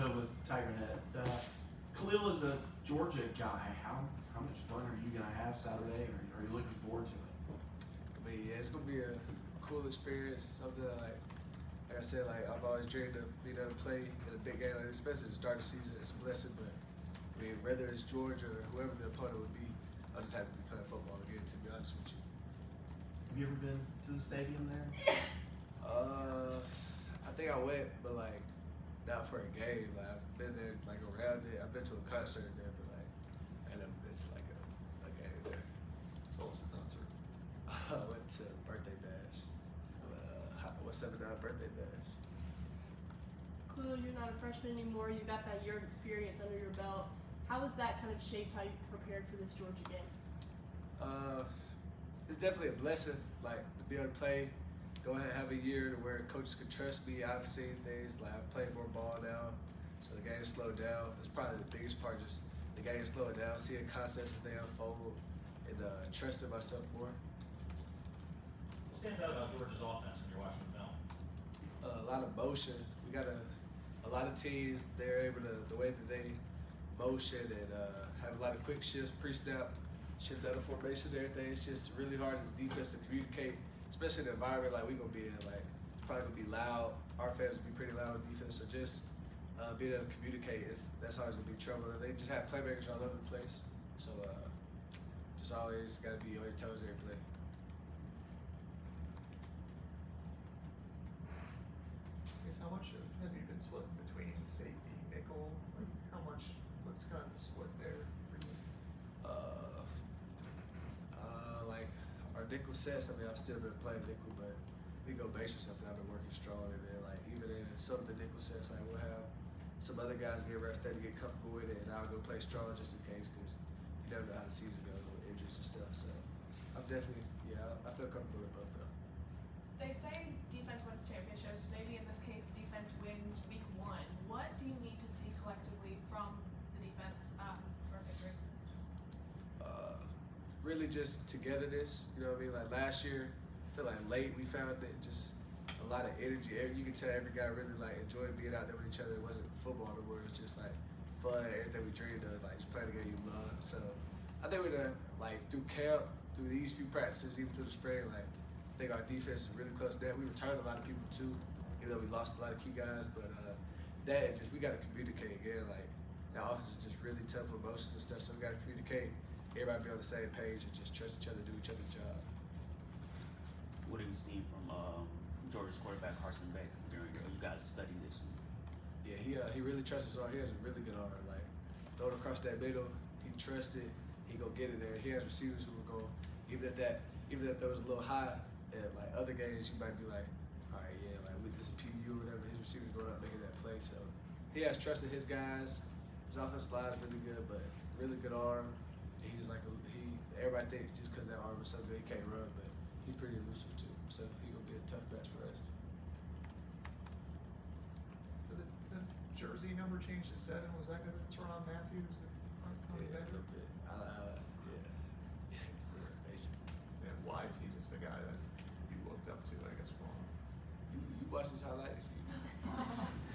Ivanhoe with TigerNet. Khalil is a Georgia guy. How much fun are you going to have Saturday? Or are you looking forward to it? I mean, yeah, it's gonna be a cool experience. Something like I said, like I've always dreamed of being able to play in a big game like this, especially to start the season. It's a blessing, but I mean, whether it's Georgia or whoever the opponent would be, I'll just have to be playing football again. To be honest with you. Have you ever been to the stadium there? I think I went, but like not for a game. Like I've been there, like around it. I've been to a concert there, but like, and it's like a game there. What was the concert? I went to birthday bash. What's 7-9 birthday bash? Khalil, you're not a freshman anymore. You got that year of experience under your belt. How has that kind of shaped how you prepared for this Georgia game? It's definitely a blessing, like to be able to play, go ahead and have a year to where coaches can trust me. I've seen things, like I've played more ball now, so the game slowed down. It's probably the biggest part, just the game slowing down, seeing concepts as they unfold, and trusting myself more. What stands out about Georgia's offense when you're watching the film? A lot of motion. We got a lot of teams, they're able to, the way that they motion and have a lot of quick shifts, pre-snap, shift out of formation and everything. It's just really hard as a defense to communicate, especially in the environment like we're going to be in. Like, it's probably going to be loud. Our fans will be pretty loud on defense, so just being able to communicate, that's always going to be trouble. And they just have playmakers all over the place, so just always got to be on your toes every play. How much have you been splitting between safety, nickel? Like what's kind of the split there for you? Like our nickel sets, I mean, I've still been playing nickel, but we go base or something, I've been working strong, and then like even in some of the nickel sets, like we'll have some other guys get reps there to get comfortable with it, and I'll go play strong just in case, because you never know how the season goes with injuries and stuff. So I'm definitely, I feel comfortable with both though. They say defense wins championships. Maybe in this case, defense wins week 1. What do you need to see collectively from the defense for a victory? Really just togetherness, you know what I mean? Like last year, I feel like late we found it, just a lot of energy. You can tell every guy really like enjoyed being out there with each other. It wasn't football anymore, it was just like fun, everything we dreamed of, like just playing the game you love. So I think we're gonna, like through camp, through these few practices, even through the spring, like I think our defense is really close to that. We returned a lot of people too, even though we lost a lot of key guys, but that just, we gotta communicate again. Like that offense is just really tough with emotions and stuff, so we gotta communicate. Everybody be on the same page and just trust each other, do each other's job. What have you seen from Georgia's quarterback Carson Beck during you guys' study this? Yeah, he really trusts his arm. He has a really good arm. Like throw it across that middle, he trusts it. He go get it there. He has receivers who will go even if throws a little high. At like other games, you might be like, all right, yeah, like with this PU or whatever, his receivers going up making that play. So he has trust in his guys. His offensive line is really good, but really good arm. He's like everybody thinks just because that arm is so good he can't run, but he's pretty elusive too. So he gonna be a tough match for us. The jersey number changed to 7. Was that good? Teron Matthews coming back? A little bit. Yeah, basically. And why is he just the guy that you looked up to, I guess, growing up? You watch his highlights.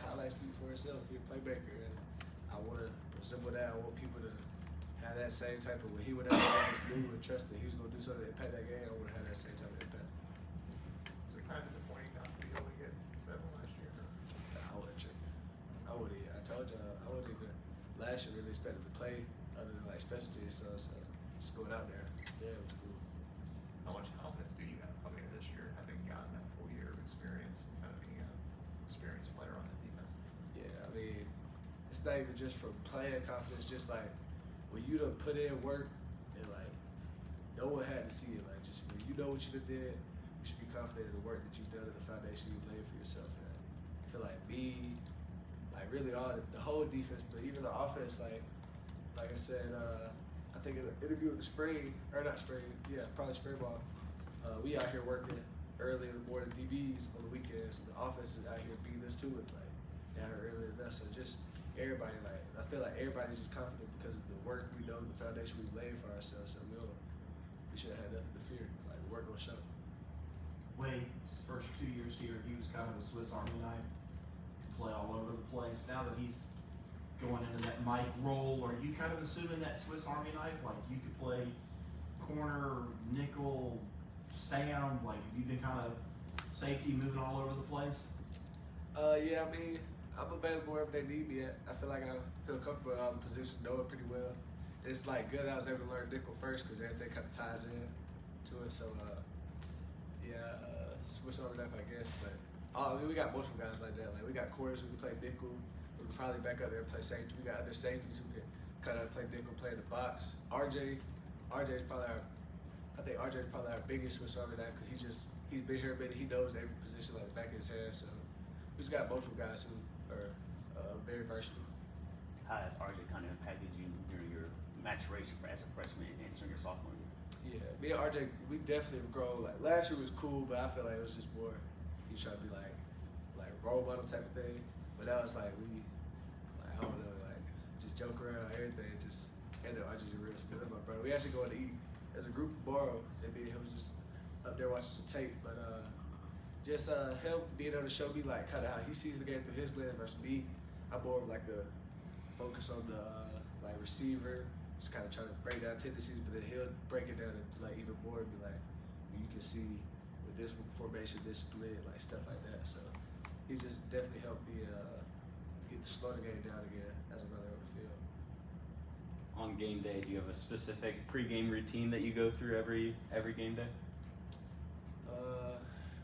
Highlights speak for himself. He's a playmaker, and I want to resemble that. I want people to have that same type of, when he would have knew and trust that he was going to do something to impact that game, I want to have that same type of impact. Was it kind of disappointing not to be able to get 7 last year? I would have tricked. I told you, I wouldn't even, last year really expected to play other than like special teams, so just going out there, yeah, it was cool. How much confidence do you have coming in this year, having gotten that full year of experience and kind of being an experienced player on the defense? Yeah, I mean, it's not even just from playing confidence, just like when you done put in work and like no one had to see it. Like just when you know what you done did, you should be confident in the work that you've done and the foundation you laid for yourself. And I feel like me, like really all the whole defense, but even the offense, like I said, I think in the interview with the spring, or not spring, yeah, probably spring ball, we out here working early in the morning, DBs on the weekends, and the offense is out here beating us to it, like they out here earlier than us. So just everybody, like I feel like everybody's just confident because of the work we know, the foundation we laid for ourselves. So we should have had nothing to fear. Like the work will show. Wade's first 2 years here, he was kind of a Swiss Army knife, could play all over the place. Now that he's going into that Mike role? Are you kind of assuming that Swiss Army knife, like you could play corner, nickel, Sam? Like, have you been kind of safety moving all over the place? Yeah, I mean, I'm available wherever they need me at. I feel like I feel comfortable in all the positions, know it pretty well. It's like good I was able to learn nickel first because everything kind of ties in to it. So, Swiss Army knife, I guess. But we got multiple guys like that. Like we got corners who can play nickel. We can probably back up there and play safety. We got other safeties who can kind of play nickel, play in the box. RJ is probably our biggest Swiss Army knife because he's been here a minute. He knows every position like the back of his hand. So we just got multiple guys who are very versatile. How has RJ kind of impacted you during your maturation as a freshman and entering your sophomore year? Yeah, me and RJ, we definitely have grown. Like last year was cool, but I feel like it was just more you trying to be like role model type of thing. But now it's like we, like I don't know, like just joke around, everything. Just and then RJ's a real spirit. My brother, we actually going to eat as a group tomorrow. And me and him was just up there watching some tape, but just him being able to show me like kind of how he sees the game through his lens versus me. I'm more of like a focus on the like receiver, just kind of trying to break down tendencies, but then he'll break it down into like even more and be like, you can see with this formation, this split, like stuff like that. So he's just definitely helped me slow the game down again as I'm really on the field. On game day, do you have a specific pregame routine that you go through every game day?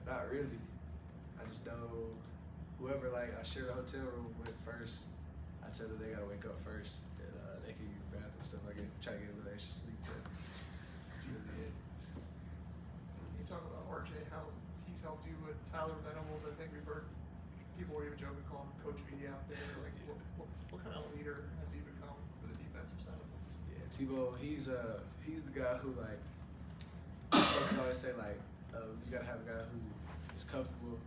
Not really. I just know whoever like I share the hotel room with first, I tell them they gotta wake up first and they can use the bathroom and stuff like that. Try to get a little extra sleep. You talk about RJ, how he's helped you with Tyler Venables. I think we've heard people were even joking, calling him Coach B out there. Like, what kind of leader has he become for the defensive side? Yeah, Tebow, he's the guy who like coaches always say like you gotta have a guy who is comfortable,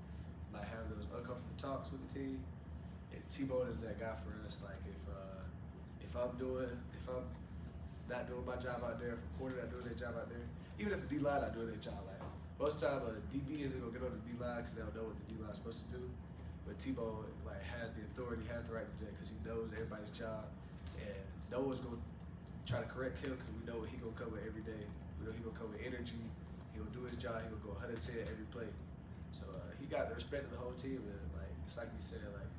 like having those uncomfortable talks with the team. And Tebow is that guy for us. Like if I'm not doing my job out there, if a corner not doing their job out there, even if the D line not doing their job, like most of the time a DB isn't gonna get on the D line because they don't know what the D line is supposed to do. But Tebow like has the authority, has the right to do that because he knows everybody's job, and no one's gonna try to correct him because we know what he gonna come with every day. We know he gonna come with energy. He gonna do his job. He gonna go 110 every play. So he got the respect of the whole team, and like it's like you said, like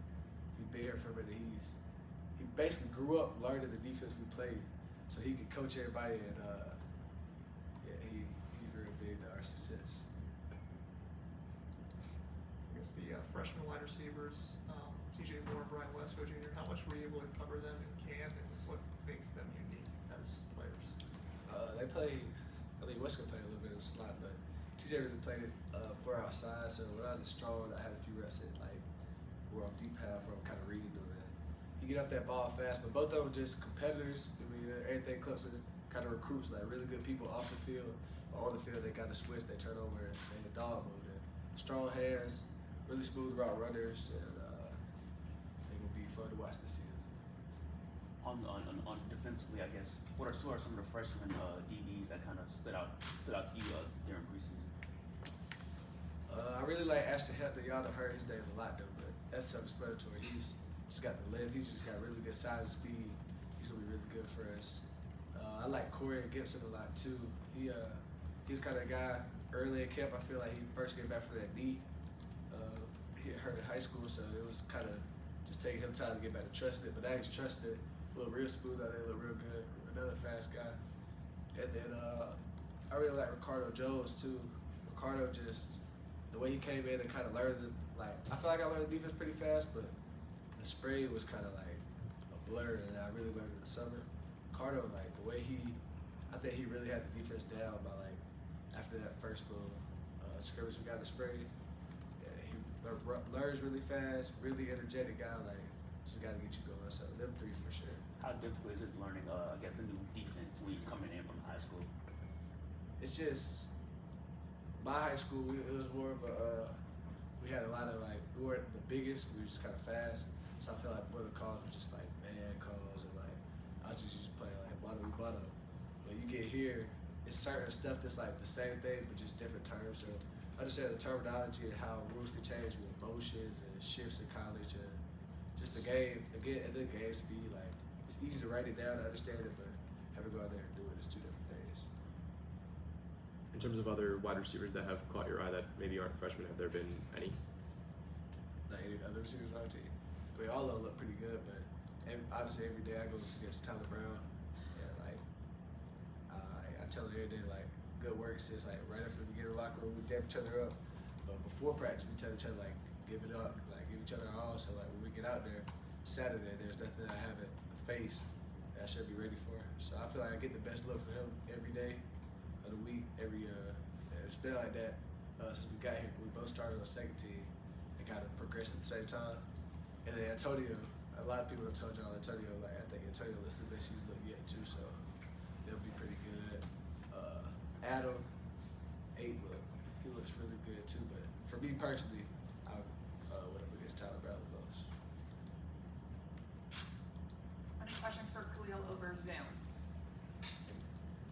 he's been here for a minute. He basically grew up learning the defense we played, so he could coach everybody, and he's very big to our success. I guess the freshman wide receivers, TJ Moore and Brian Wesco Jr., how much were you able to cover them in camp, and what makes them unique as players? They play. I mean, Wesco played a little bit of the slot, but TJ really played it for outside. So when I was at strong, I had a few reps at like where I'm deep half, where I'm kind of reading them. He get off that ball fast, but both of them just competitors. I mean, everything close to kind of recruits, like really good people off the field. On the field, they kind of switch, they turn over, and they dog mode. Strong hands, really smooth route runners, and they will be fun to watch this season. On defensively, I guess, what are some of the freshman DBs that kind of stood out to you during preseason? I really like Ashton Hampton. Y'all have heard his name a lot though, but that's self-explanatory. He's just got the length. He's just got really good size and speed. He's gonna be really good for us. I like Corey Gibson a lot too. He's kind of a guy early in camp. I feel like he first came back from that knee. He hurt in high school, so it was kind of just taking him time to get back to trusting it. But now he's trusted. Look real smooth out there. Look real good. Another fast guy. And then I really like Ricardo Jones too. Ricardo just the way he came in and kind of learned it. Like I feel like I learned the defense pretty fast, but the spray was kind of like a blur, and I really learned it in the summer. Ricardo, like the way I think he really had the defense down by like after that first little scrimmage we got in the spray. Yeah, he learns really fast, really energetic guy. Like just got to get you going. So them three for sure. How difficult is it learning, I guess, the new defense when you're coming in from high school? It's just my high school. It was more of a we had a lot of like we weren't the biggest. We were just kind of fast. So I feel like more of the calls were just like man calls, and like I was just used to play like bottom. But you get here, it's certain stuff that's like the same thing but just different terms. So understand the terminology and how rules can change with motions and shifts in college, and just the game again. At the game speed, like it's easy to write it down, to understand it, but having to go out there and do it is two different things. In terms of other wide receivers that have caught your eye that maybe aren't freshmen, have there been any? Like any other receivers on our team, I mean, all of them look pretty good, but obviously every day I go against Tyler Brown, and like I tell him every day like good work since like right after we get in the locker room we dap each other up, but before practice we tell each other like give it up, like give each other our all. So like when we get out there Saturday, there's nothing I haven't faced that I should be ready for. So I feel like I get the best look from him every day of the week. It's been like that since we got here. We both started on the second team and kind of progressed at the same time. And then Antonio, a lot of people have told y'all Antonio, like I think Antonio looks the best he's looked yet too, so they'll be pretty good. Adam, 8 he looks really good too, but for me personally, I would have against Tyler Brown the most. Any questions for Khalil over Zoom?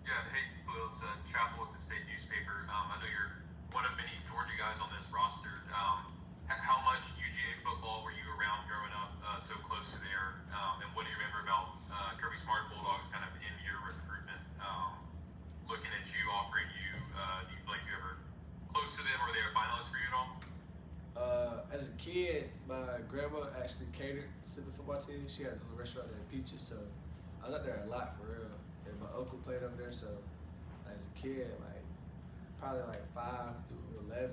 Yeah, hey, Khalil, it's Chapel with the State Newspaper. I know you're one of many Georgia guys on this roster. How much UGA football were you around growing up, so close to there? And what do you remember about Kirby Smart Bulldogs kind of in your recruitment? Looking at you, offering you, do you feel like you ever close to them, or were they a finalist for you at all? As a kid, my grandma actually catered to the football team. She had a little restaurant in Peaches, so I was out there a lot for real. And my uncle played over there, so as a kid, like probably like 5 through 11,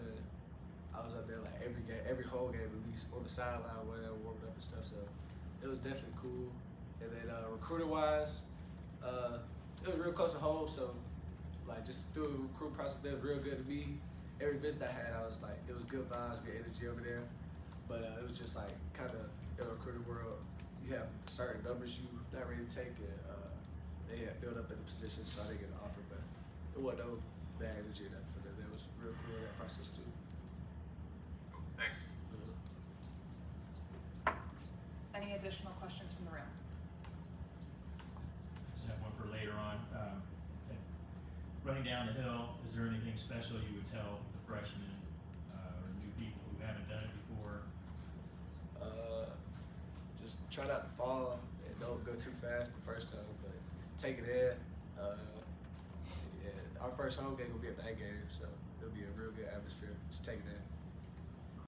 I was up there like every game, every home game, at least on the sideline, whatever, warming up and stuff. So it was definitely cool. And then recruiter wise, it was real close to home. So like just through the recruit process, that was real good to me. Every visit I had, I was like, it was good vibes, good energy over there. But it was just like kind of in the recruiter world, you have certain numbers you not ready to take, and they had filled up in the position, so I didn't get an offer. But it wasn't no bad energy or nothing for them. It was real cool in that process too. Thanks. Any additional questions from the room? Just have one for later on. Running down the hill, is there anything special you would tell the freshmen or new people who haven't done it before? Just try not to fall and don't go too fast the first time, but take it in. Yeah, our first home game will be a night game, so it'll be a real good atmosphere. Just take it in.